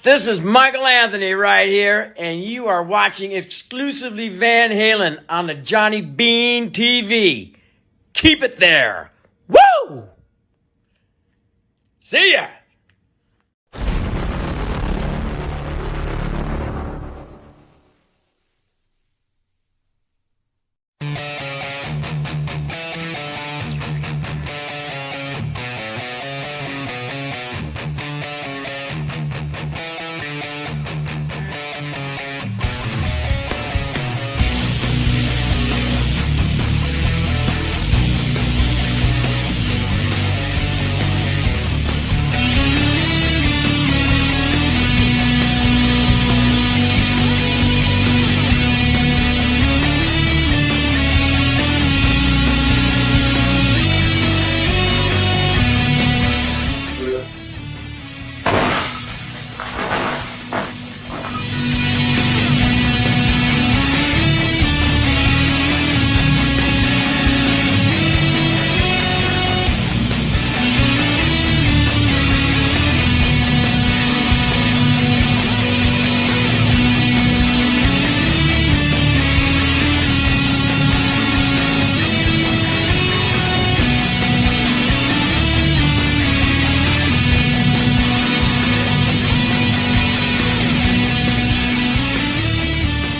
This is Michael Anthony right here, and you are watching Exclusively Van Halen on the Johnny Beane TV. Keep it there. Woo! See ya!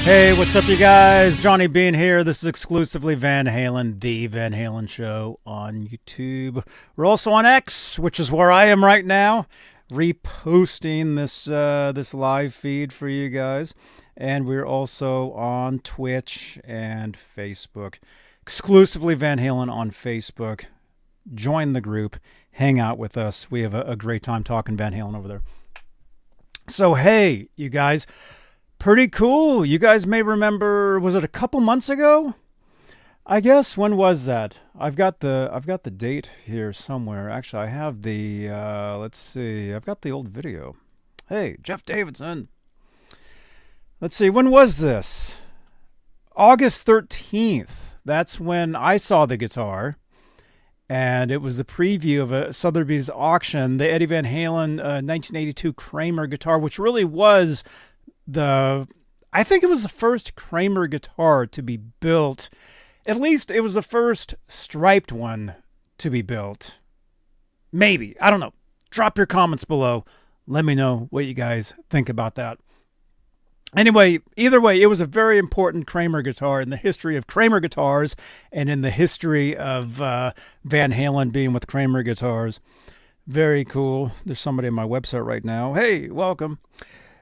Hey, what's up, you guys? Johnny Beane here. This is Exclusively Van Halen, the Van Halen Show on YouTube. We're also on X, which is where I am right now, reposting this live feed for you guys. And we're also on Twitch and Facebook. Exclusively Van Halen on Facebook. Join the group. Hang out with us. We have a great time talking Van Halen over there. So, hey, you guys. Pretty cool. You guys may remember, was it a couple months ago? I guess. When was that? I've got the date here somewhere. Actually, I have the let's see. I've got the old video. Hey, Jeff Davidson. Let's see. When was this? August 13th. That's when I saw the guitar. And it was the preview of a Sotheby's auction, the Eddie Van Halen 1982 Kramer guitar, which really was I think it was the first Kramer guitar to be built. At least it was the first striped one to be built. Maybe. I don't know. Drop your comments below. Let me know what you guys think about that. Anyway, either way, it was a very important Kramer guitar in the history of Kramer guitars and in the history of Van Halen being with Kramer guitars. Very cool. There's somebody on my website right now. Hey, welcome.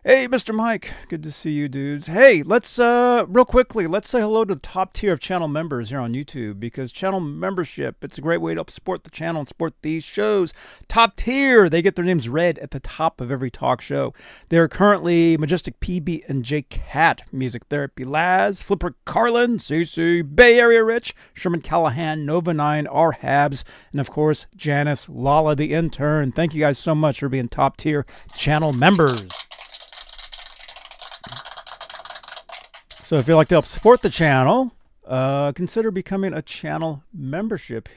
Hey, Mr. Mike. Good to see you, dudes. Hey, let's, real quickly, let's say hello to the top tier of channel members here on YouTube, because channel membership, it's a great way to help support the channel and support these shows. Top tier, they get their names read at the top of every talk show. They're currently Majestic PB and J Cat, Music Therapy Laz, Flipper Carlin, CC, Bay Area Rich, Sherman Callahan, Nova 9, R Habs, and of course, Janice, Lala the intern. Thank you guys so much for being top tier channel members. So if you'd like to help support the channel, consider becoming a channel membership.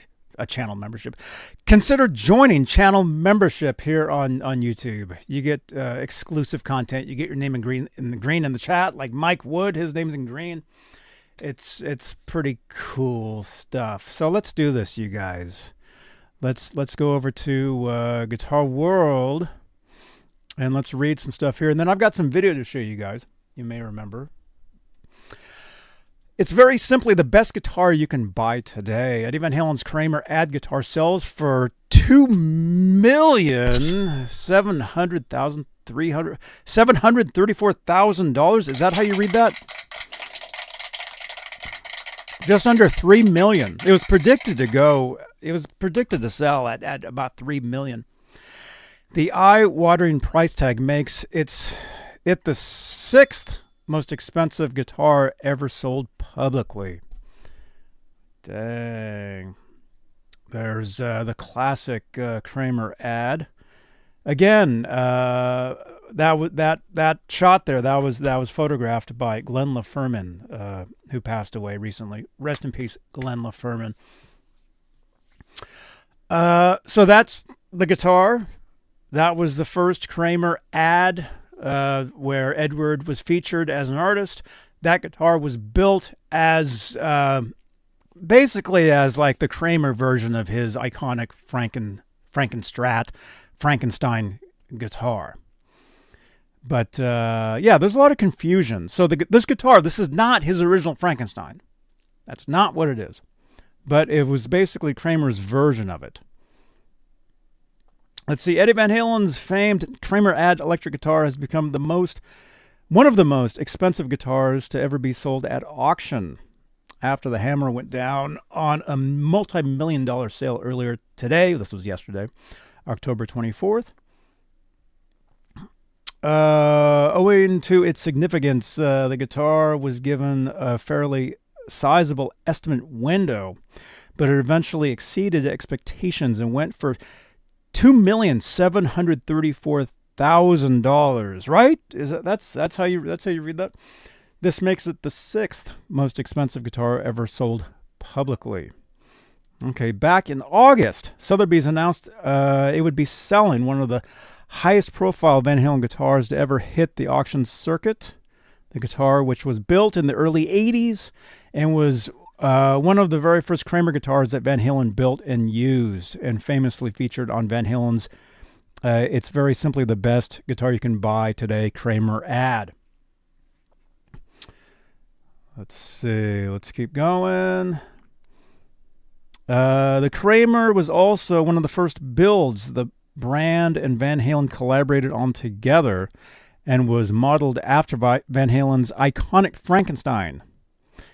Consider joining channel membership here on YouTube. You get exclusive content. You get your name in green in the chat, like Mike Wood. His name's in green. It's pretty cool stuff. So let's do this, you guys. Let's go over to Guitar World, and let's read some stuff here. And then I've got some video to show you guys. You may remember. It's very simply the best guitar you can buy today. Eddie Van Halen's Kramer Ad Guitar sells for $734,000. Is that how you read that? Just under $3 million. It was predicted to sell at about $3 million. The eye-watering price tag makes it the sixth most expensive guitar ever sold publicly. Dang. There's the classic Kramer Ad. Again, that shot there, that was photographed by Glenn LaFerman, who passed away recently. Rest in peace, Glenn LaFerman. So that's the guitar. That was the first Kramer Ad where Edward was featured as an artist. That guitar was built as basically as like the Kramer version of his iconic Frankenstein guitar. But yeah, there's a lot of confusion. So this guitar, this is not his original Frankenstein. That's not what it is. But it was basically Kramer's version of it. Let's see. Eddie Van Halen's famed Kramer Ad electric guitar has become one of the most expensive guitars to ever be sold at auction, after the hammer went down on a multi-million-dollar sale earlier today. This was yesterday, October 24th. Owing to its significance, the guitar was given a fairly sizable estimate window, but it eventually exceeded expectations and went for $2,734,000. Right? That's how you read that? This makes it the sixth most expensive guitar ever sold publicly. Okay, back in August, Sotheby's announced it would be selling one of the highest profile Van Halen guitars to ever hit the auction circuit. The guitar, which was built in the early 80s and was one of the very first Kramer guitars that Van Halen built and used, and famously featured on Van Halen's it's very simply the best guitar you can buy today, Kramer Ad. Let's see. Let's keep going. The Kramer was also one of the first builds the brand and Van Halen collaborated on together, and was modeled after Van Halen's iconic Frankenstein,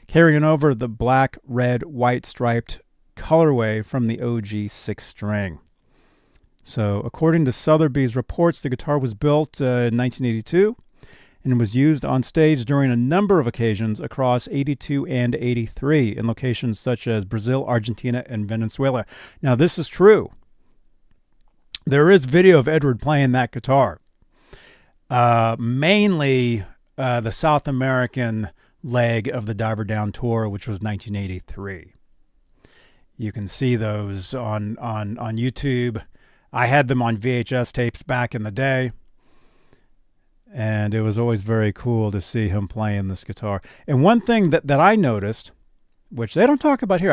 carrying over the black, red, white striped colorway from the OG 6-string. So, according to Sotheby's reports, the guitar was built in 1982 and was used on stage during a number of occasions across 82 and 83 in locations such as Brazil, Argentina, and Venezuela. Now, this is true. There is video of Edward playing that guitar. Mainly the South American leg of the Diver Down tour, which was 1983. You can see those on YouTube. I had them on VHS tapes back in the day, and it was always very cool to see him playing this guitar. And one thing that I noticed, which they don't talk about here,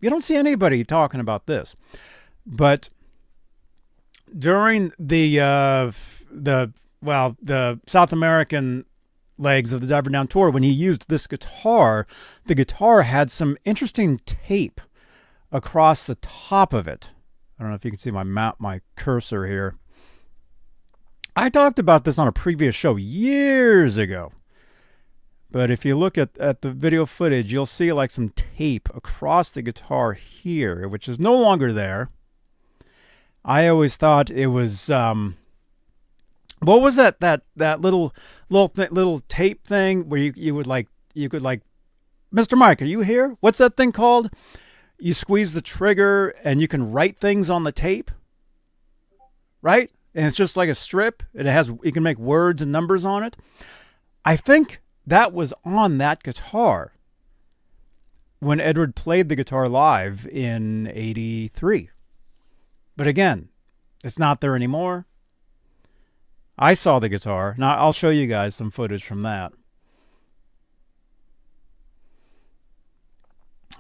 you don't see anybody talking about this, but during the South American legs of the Diver Down tour, when he used this guitar, the guitar had some interesting tape across the top of it. I don't know if you can see my cursor here. I talked about this on a previous show years ago. But if you look at the video footage, you'll see like some tape across the guitar here, which is no longer there. I always thought it was what was that little tape thing where you could Mr. Mike, are you here? What's that thing called? You squeeze the trigger and you can write things on the tape, right? And it's just like a strip. You can make words and numbers on it. I think that was on that guitar when Edward played the guitar live in 83. But again, it's not there anymore. I saw the guitar. Now, I'll show you guys some footage from that.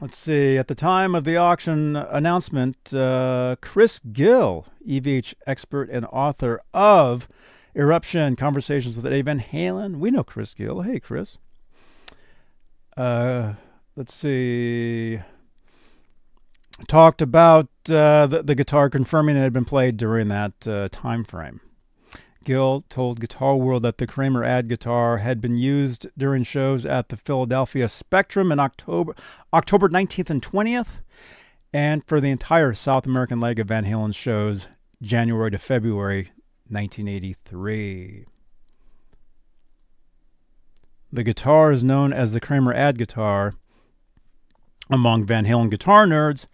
Let's see. At the time of the auction announcement, Chris Gill, EVH expert and author of Eruption, Conversations with Eddie Van Halen. We know Chris Gill. Hey, Chris. Let's see. Talked about the guitar, confirming it had been played during that time frame. Gill told Guitar World that the Kramer Ad guitar had been used during shows at the Philadelphia Spectrum in October 19th and 20th, and for the entire South American leg of Van Halen's shows, January to February 1983. The guitar is known as the Kramer Ad guitar among Van Halen guitar nerds,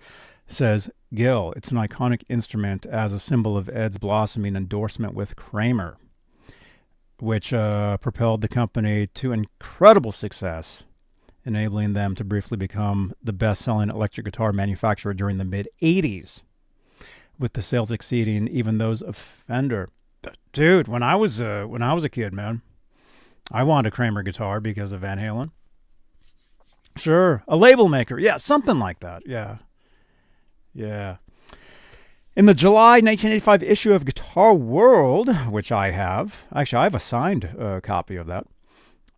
says Gill. It's an iconic instrument as a symbol of Ed's blossoming endorsement with Kramer, which propelled the company to incredible success, enabling them to briefly become the best-selling electric guitar manufacturer during the mid-'80s, with the sales exceeding even those of Fender. Dude, when I was a kid, man, I wanted a Kramer guitar because of Van Halen. Sure, a label maker. Yeah, something like that. Yeah. In the July 1985 issue of Guitar World, which I have a signed copy of that,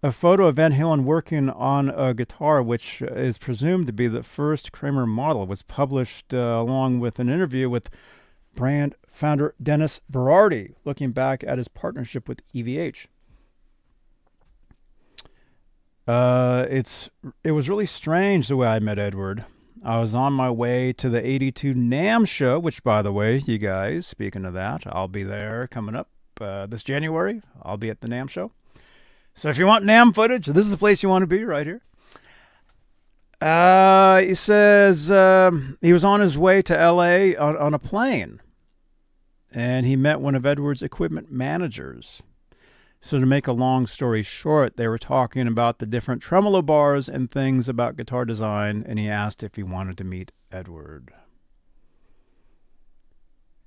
a photo of Van Halen working on a guitar, which is presumed to be the first Kramer model, was published along with an interview with brand founder Dennis Berardi, looking back at his partnership with EVH. It was really strange the way I met Edward. I was on my way to the 82 NAMM show, which, by the way, you guys, speaking of that, I'll be there coming up this January. I'll be at the NAMM show. So if you want NAMM footage, this is the place you want to be, right here. He says he was on his way to L.A. on a plane, and he met one of Edward's equipment managers. So to make a long story short, they were talking about the different tremolo bars and things about guitar design, and he asked if he wanted to meet Edward.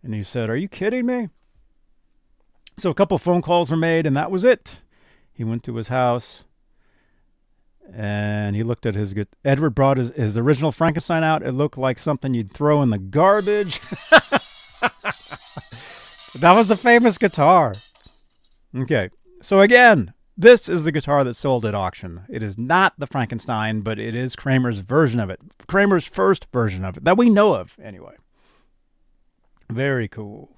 And he said, "Are you kidding me?" So a couple phone calls were made, and that was it. He went to his house, and he looked at his... Edward brought his original Frankenstein out. It looked like something you'd throw in the garbage. That was the famous guitar. Okay, so again, this is the guitar that sold at auction. It is not the Frankenstein, but it is Kramer's version of it. Kramer's first version of it, that we know of, anyway. Very cool.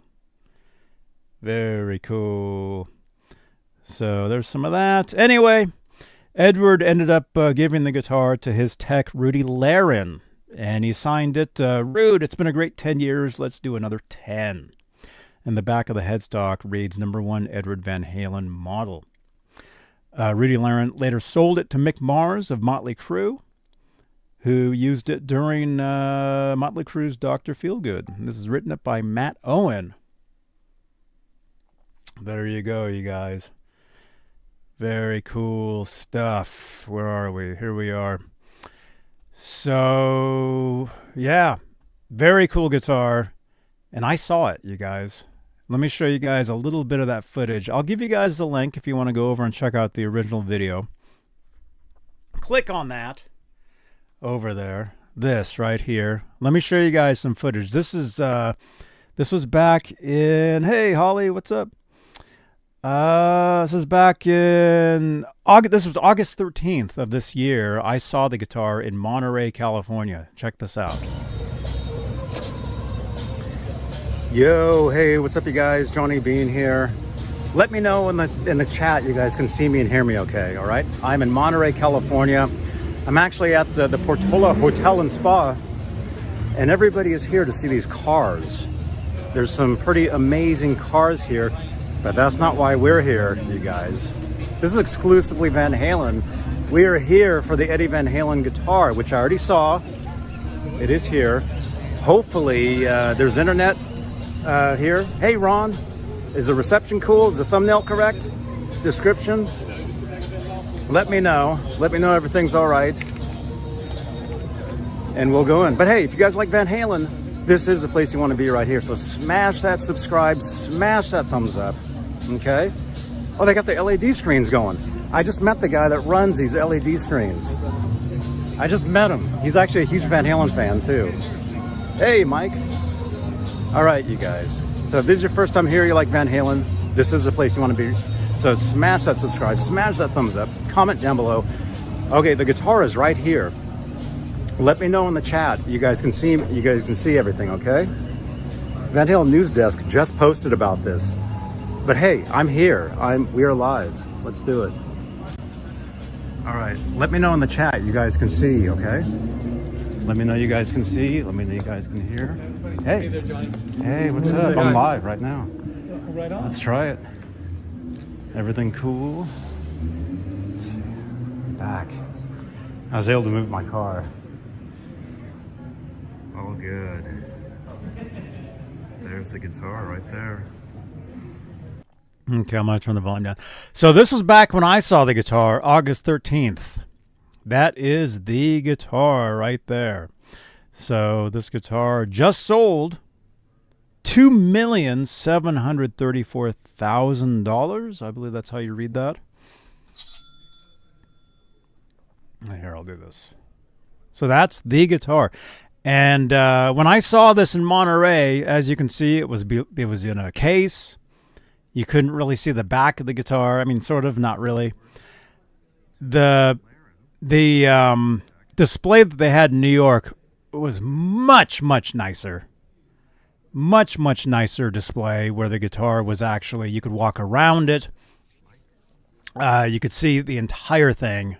Very cool. So there's some of that. Anyway, Edward ended up giving the guitar to his tech, Rudy Laren, and he signed it, Rude, it's been a great 10 years. Let's do another 10. And the back of the headstock reads number 1 Edward Van Halen model. Rudy Laren later sold it to Mick Mars of Motley Crue, who used it during Motley Crue's Dr. Feelgood. This is written up by Matt Owen. There you go, you guys. Very cool stuff. Where are we? Here we are. So, yeah, very cool guitar. And I saw it, you guys. Let me show you guys a little bit of that footage. I'll give you guys the link if you want to go over and check out the original video. Click on that over there. This right here. Let me show you guys some footage. This was back in... Hey, Holly, what's up? This is back in August. This was August 13th of this year. I saw the guitar in Monterey, California. Check this out. Yo, hey, what's up, you guys? Johnny Beane here. Let me know in the chat you guys can see me and hear me okay, all right? I'm in Monterey, California. I'm actually at the Portola Hotel and Spa, and everybody is here to see these cars. There's some pretty amazing cars here, but that's not why we're here, you guys. This is Exclusively Van Halen. We are here for the Eddie Van Halen guitar, which I already saw. It is here. Hopefully, there's internet here. Hey, Ron, is the reception cool? Is the thumbnail correct? Description? Let me know. Let me know everything's all right. And we'll go in. But hey, if you guys like Van Halen, this is the place you want to be right here. So smash that subscribe, smash that thumbs up, okay? Oh, they got the LED screens going. I just met the guy that runs these LED screens. I just met him. He's actually a huge Van Halen fan too. Hey, Mike. All right, you guys. So if this is your first time here, you like Van Halen, this is the place you want to be. So smash that subscribe, smash that thumbs up, comment down below. Okay, the guitar is right here. Let me know in the chat. You guys can see everything, okay? Van Halen News Desk just posted about this. But hey, I'm here. We are live. Let's do it. All right, let me know in the chat. You guys can see, okay? Let me know you guys can see. Let me know you guys can hear. Hey, hey, what's up? I'm live right now. Right on. Let's try it. Everything cool? Let's see. Back. I was able to move my car. All good. There's the guitar right there. Okay, I'm going to turn the volume down. So this was back when I saw the guitar, August 13th. That is the guitar right there. So this guitar just sold $2,734,000. I believe that's how you read that. Here, I'll do this. So that's the guitar. And when I saw this in Monterey, as you can see, it was in a case. You couldn't really see the back of the guitar. I mean, sort of, not really. The display that they had in New York was much, much nicer. Much, much nicer display where the guitar was actually, you could walk around it. You could see the entire thing.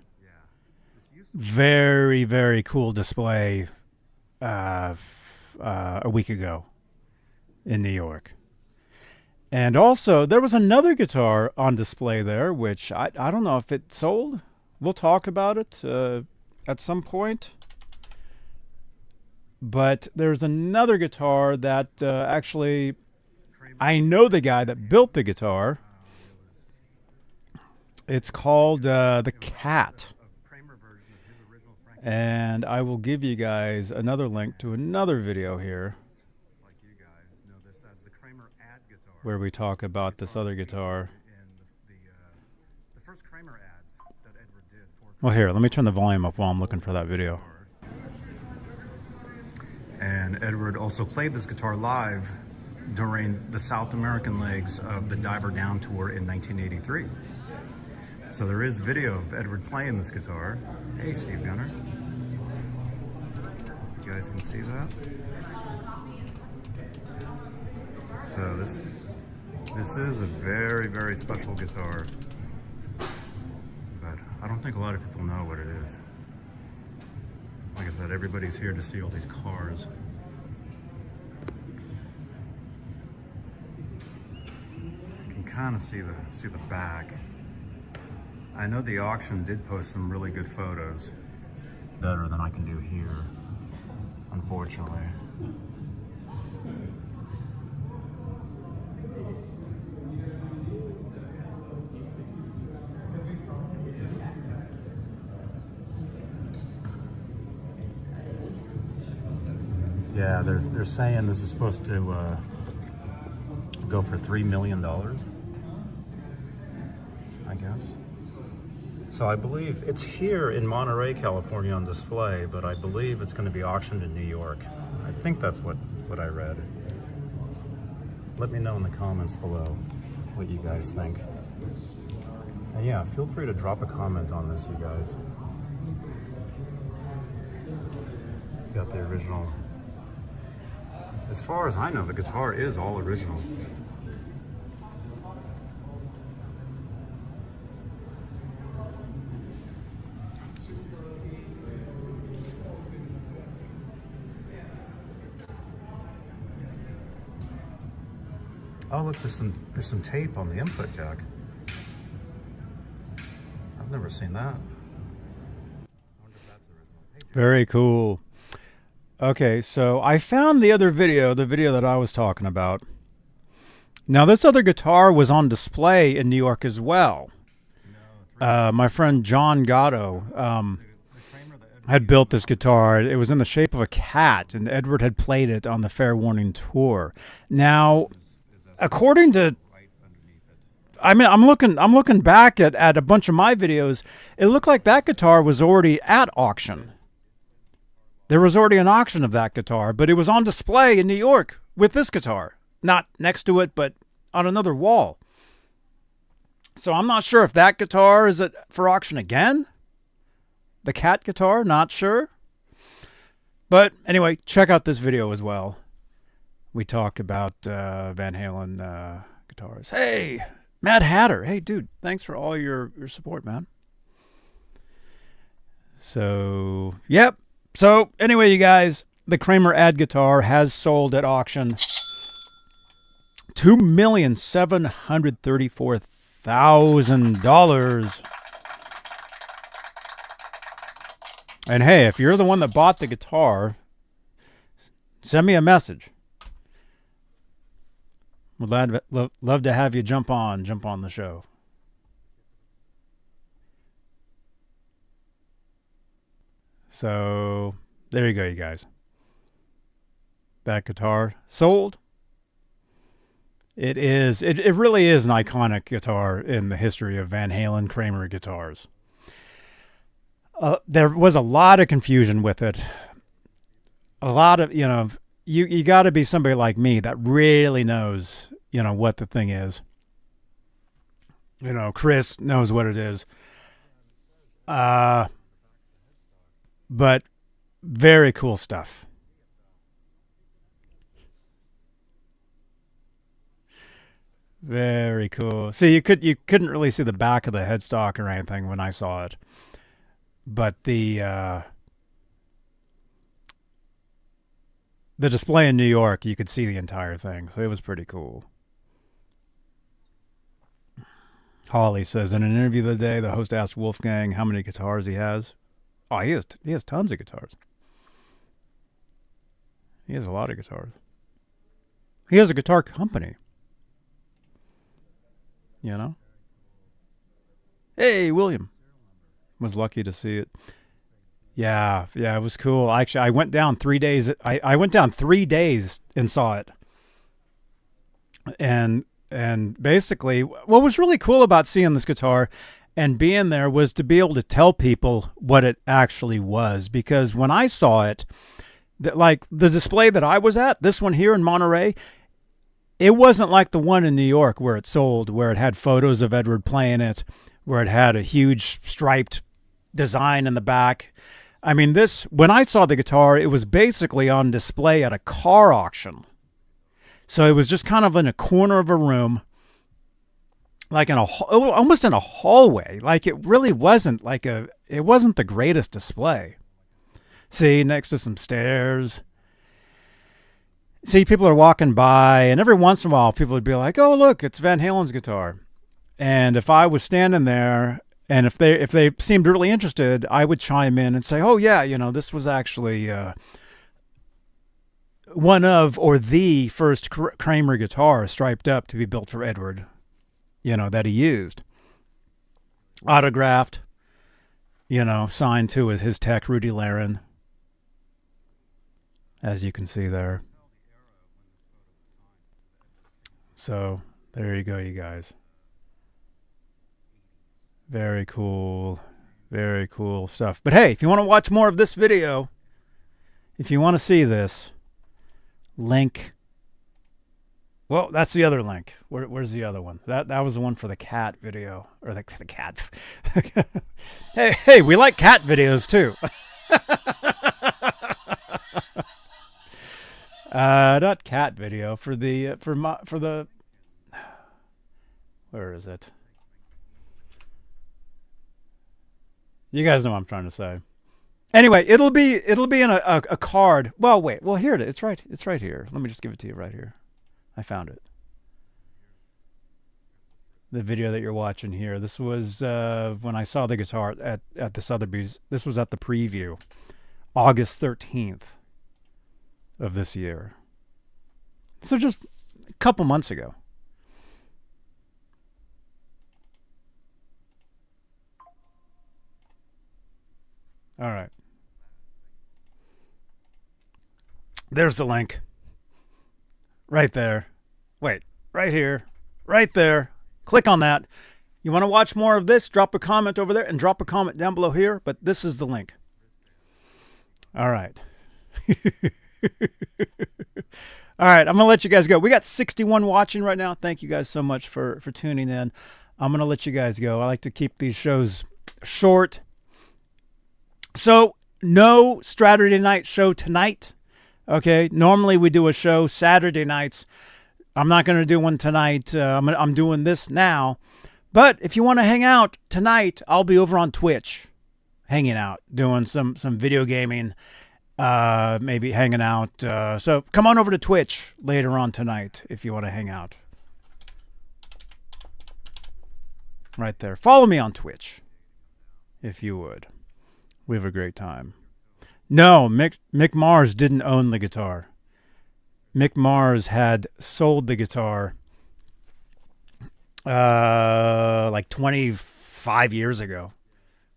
Very, very cool display a week ago in New York. And also, there was another guitar on display there, which I don't know if it sold. We'll talk about it at some point. But there's another guitar that actually, I know the guy that built the guitar. It's called the Cat. And I will give you guys another link to another video here where we talk about this other guitar. Well, here, let me turn the volume up while I'm looking for that video. And Edward also played this guitar live during the South American legs of the Diver Down tour in 1983. So there is video of Edward playing this guitar. Hey, Steve Gunner. You guys can see that. So this is a very, very special guitar, but I don't think a lot of people know what it is. Like I said, everybody's here to see all these cars. You can kind of see the back. I know the auction did post some really good photos. Better than I can do here, unfortunately. Yeah, they're saying this is supposed to go for $3 million, I guess. So I believe it's here in Monterey, California on display, but I believe it's going to be auctioned in New York. I think that's what I read. Let me know in the comments below what you guys think. And yeah, feel free to drop a comment on this, you guys. It's got the original. As far as I know, the guitar is all original. Oh, look, there's some tape on the input jack. I've never seen that. Very cool. Okay, so I found the other video, the video that I was talking about. Now, this other guitar was on display in New York as well. My friend John Gatto had built this guitar. It was in the shape of a cat, and Edward had played it on the Fair Warning tour. Now, according to, I mean, I'm looking back at a bunch of my videos. It looked like that guitar was already at auction. There was already an auction of that guitar, but it was on display in New York with this guitar. Not next to it, but on another wall. So I'm not sure if that guitar is for auction again. The Cat guitar, not sure. But anyway, check out this video as well. We talk about Van Halen guitars. Hey, Mad Hatter. Hey, dude, thanks for all your support, man. So, yep. So, anyway, you guys, the Kramer Ad Guitar has sold at auction $2,734,000. And hey, if you're the one that bought the guitar, send me a message. Would love to have you jump on the show. So, there you go, you guys. That guitar sold It is. It really is an iconic guitar in the history of Van Halen Kramer guitars. There was a lot of confusion with it. A lot of, you got to be somebody like me that really knows, what the thing is. Chris knows what it is. But very cool stuff. Very cool. See, you couldn't really see the back of the headstock or anything when I saw it, but the display in New York, you could see the entire thing, so it was pretty cool. Holly says, in an interview the other day, the host asked Wolfgang how many guitars he has. Oh, he has tons of guitars. He has a lot of guitars. He has a guitar company. Hey, William. Was lucky to see it. Yeah, it was cool. Actually, I went down 3 days. I went down 3 days and saw it. And basically, what was really cool about seeing this guitar and being there was to be able to tell people what it actually was. Because when I saw it, like the display that I was at, this one here in Monterey, it wasn't like the one in New York where it sold, where it had photos of Edward playing it, where it had a huge striped design in the back. I mean, when I saw the guitar, it was basically on display at a car auction. So it was just kind of in a corner of a room, like almost in a hallway. Like it really wasn't it wasn't the greatest display. See, next to some stairs. See, people are walking by, and every once in a while, people would be like, "Oh, look, it's Van Halen's guitar." And if I was standing there, and if they seemed really interested, I would chime in and say, "Oh, yeah, this was actually one of or the first Kramer guitar striped up to be built for Edward, that he used, autographed, signed to his tech Rudy Laren, as you can see there." So there you go, you guys. Very cool stuff. But hey, if you want to watch more of this video, if you want to see this link, well, that's the other link. Where's the other one? That was the one for the cat video, or the cat. hey, we like cat videos too. Not cat video, for the where is it? You guys know what I'm trying to say. Anyway, it'll be in a card. Well, wait. Well, here it is. It's right here. Let me just give it to you right here. I found it. The video that you're watching here. This was when I saw the guitar at the Sotheby's. This was at the preview, August 13th of this year. So just a couple months ago. All right. There's the link. Right there. Wait, right here. Right there. Click on that. You want to watch more of this? Drop a comment over there and drop a comment down below here, but this is the link. All right. All right, I'm going to let you guys go. We got 61 watching right now. Thank you guys so much for tuning in. I'm going to let you guys go. I like to keep these shows short. So, no Saturday night show tonight. Okay, normally we do a show Saturday nights. I'm not going to do one tonight. I'm doing this now. But if you want to hang out tonight, I'll be over on Twitch, hanging out, doing some video gaming, maybe hanging out. So come on over to Twitch later on tonight if you want to hang out. Right there. Follow me on Twitch, if you would. We have a great time. No, Mick Mars didn't own the guitar. Mick Mars had sold the guitar like 25 years ago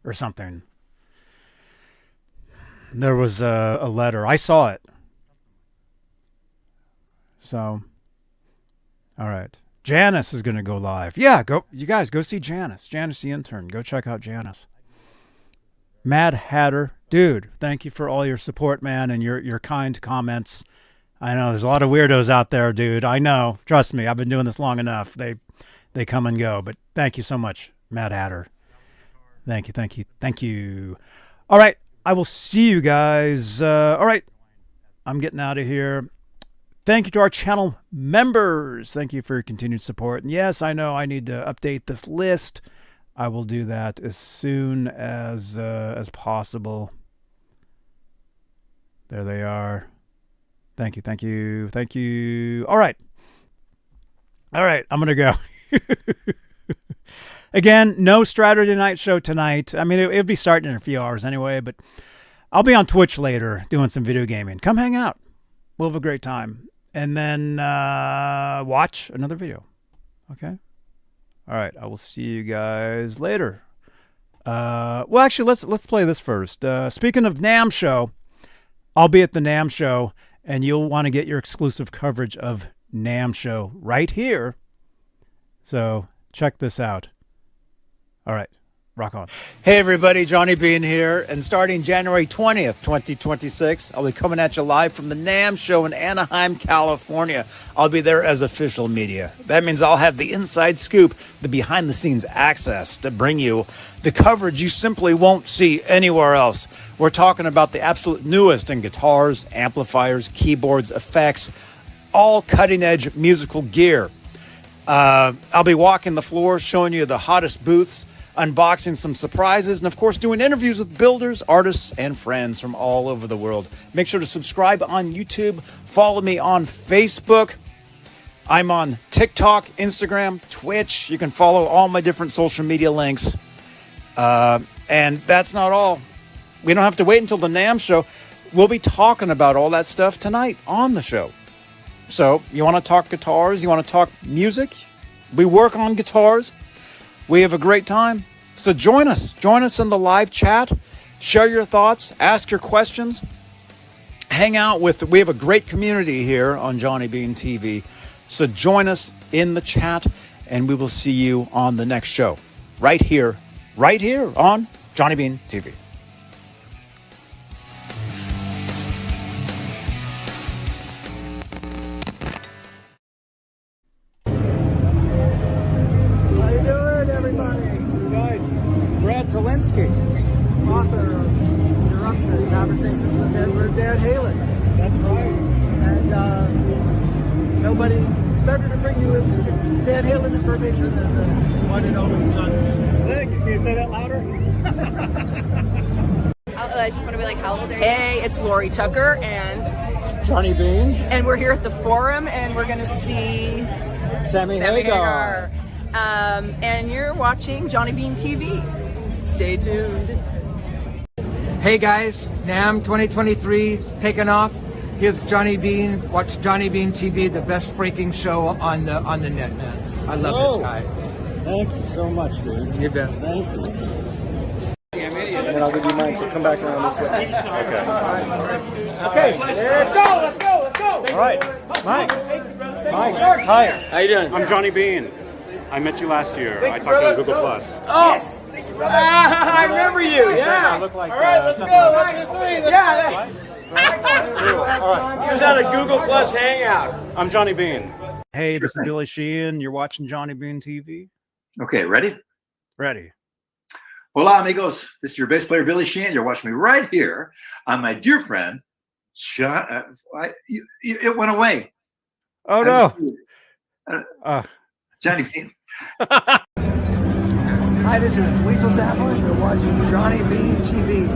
or something. There was a letter. I saw it. So, All right. Janice is going to go live. Yeah, go. You guys, go see Janice. Janice the intern. Go check out Janice. Mad Hatter. Dude, thank you for all your support, man, and your kind comments. I know there's a lot of weirdos out there, dude. I know. Trust me, I've been doing this long enough. They come and go, but thank you so much, Mad Hatter. Thank you, thank you, thank you. All right, I will see you guys. All right, I'm getting out of here. Thank you to our channel members. Thank you for your continued support. And yes, I know I need to update this list. I will do that as soon as possible. There they are. Thank you, thank you, thank you. All right. All right, I'm going to go. Again, no Saturday night show tonight. I mean, it'll be starting in a few hours anyway, but I'll be on Twitch later doing some video gaming. Come hang out. We'll have a great time. And then watch another video. Okay? All right, I will see you guys later. Well, actually, let's play this first. Speaking of NAMM show, I'll be at the NAMM show, and you'll want to get your exclusive coverage of NAMM show right here. So check this out. All right, rock on. Hey everybody, Johnny Beane here, and starting January 20th, 2026, I'll be coming at you live from the NAMM show in Anaheim, California. I'll be there as official media. That means I'll have the inside scoop, the behind-the-scenes access to bring you the coverage you simply won't see anywhere else. We're talking about the absolute newest in guitars, amplifiers, keyboards, effects, all cutting-edge musical gear. I'll be walking the floor, showing you the hottest booths, unboxing some surprises, and of course doing interviews with builders, artists, and friends from all over the world. Make sure to subscribe on YouTube, follow me on Facebook. I'm on TikTok, Instagram, Twitch. You can follow all my different social media links. And that's not all. We don't have to wait until the NAMM show. We'll be talking about all that stuff tonight on the show. So, you want to talk guitars? You want to talk music? We work on guitars. We have a great time. So join us. Join us in the live chat. Share your thoughts. Ask your questions. Hang out with... We have a great community here on Johnny Beane TV. So join us in the chat, and we will see you on the next show. Right here on Johnny Beane TV. Talinsky, author of Eruption, Conversations with Eddie Van Halen. That's right. And nobody better to bring you Van Halen information than the one and only Johnny. Can you say that louder? I just want to be like, how old are you? Hey, it's Lori Tucker and Johnny Beane. And we're here at the Forum, and we're going to see Sammy Hagar. And you're watching Johnny Beane TV. Stay tuned. Hey guys, NAMM 2023 taking off. Here's Johnny Beane. Watch Johnny Beane TV, the best freaking show on the net, man. I love this guy. Thank you so much, dude. You bet. Thank you. And then I'll give you mine, so come back around this way. Okay, let's go. All right, Mike, hi. How you doing? I'm Johnny Beane. I met you last year. I talked to you on Google+. Oh! I remember you, yeah. I look like, All right, let's go. 1, 2, 3. Yeah. All right. He was at a Google Plus hangout. I'm Johnny Beane. Hey, this is Billy Sheehan. You're watching Johnny Beane TV. Okay, ready? Ready. Hola, amigos. This is your bass player, Billy Sheehan. You're watching me right here on my dear friend, John. It went away. Oh, no. Johnny Beane. Hi, this is Dweezil Zappa, and you're watching Johnny Beane TV.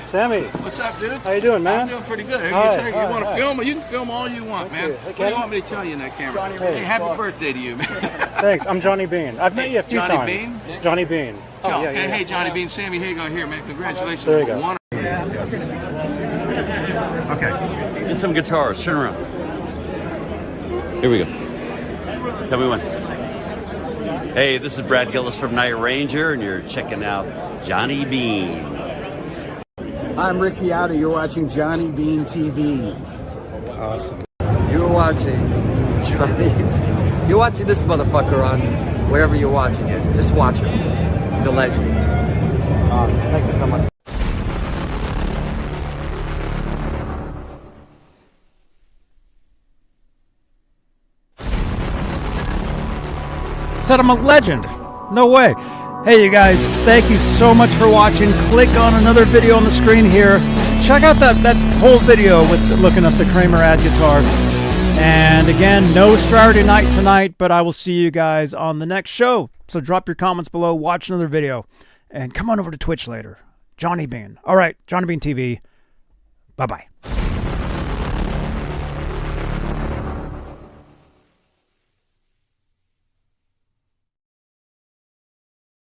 Sammy. What's up, dude? How you doing, man? I'm doing pretty good. Hi, You want to film? You can film all you want, man. you. What do you want me to tell you in that camera? Hey, happy birthday to you, man. Thanks. I'm Johnny Beane. I've met you a few Johnny times. Beane? Johnny Beane. John, hey, Johnny Beane, Sammy Hagar here, man. Congratulations. There you go. Okay. Get some guitars. Turn around. Here we go. Tell me when. Hey, this is Brad Gillis from Night Ranger, and you're checking out Johnny Beane. I'm Rick Piata. You're watching Johnny Beane TV. Awesome. You're watching Johnny, you're watching this motherfucker on wherever you're watching it. Just watch him. He's a legend. Awesome. Thank you so much. Said I'm a legend. No way. Hey, you guys, thank you so much for watching. Click on another video on the screen here. Check out that whole video with looking up the Kramer Ad Guitar. And again, no Saturday night tonight, but I will see you guys on the next show. So drop your comments below, watch another video, and come on over to Twitch later. Johnny Beane. All right, Johnny Beane TV. Bye-bye.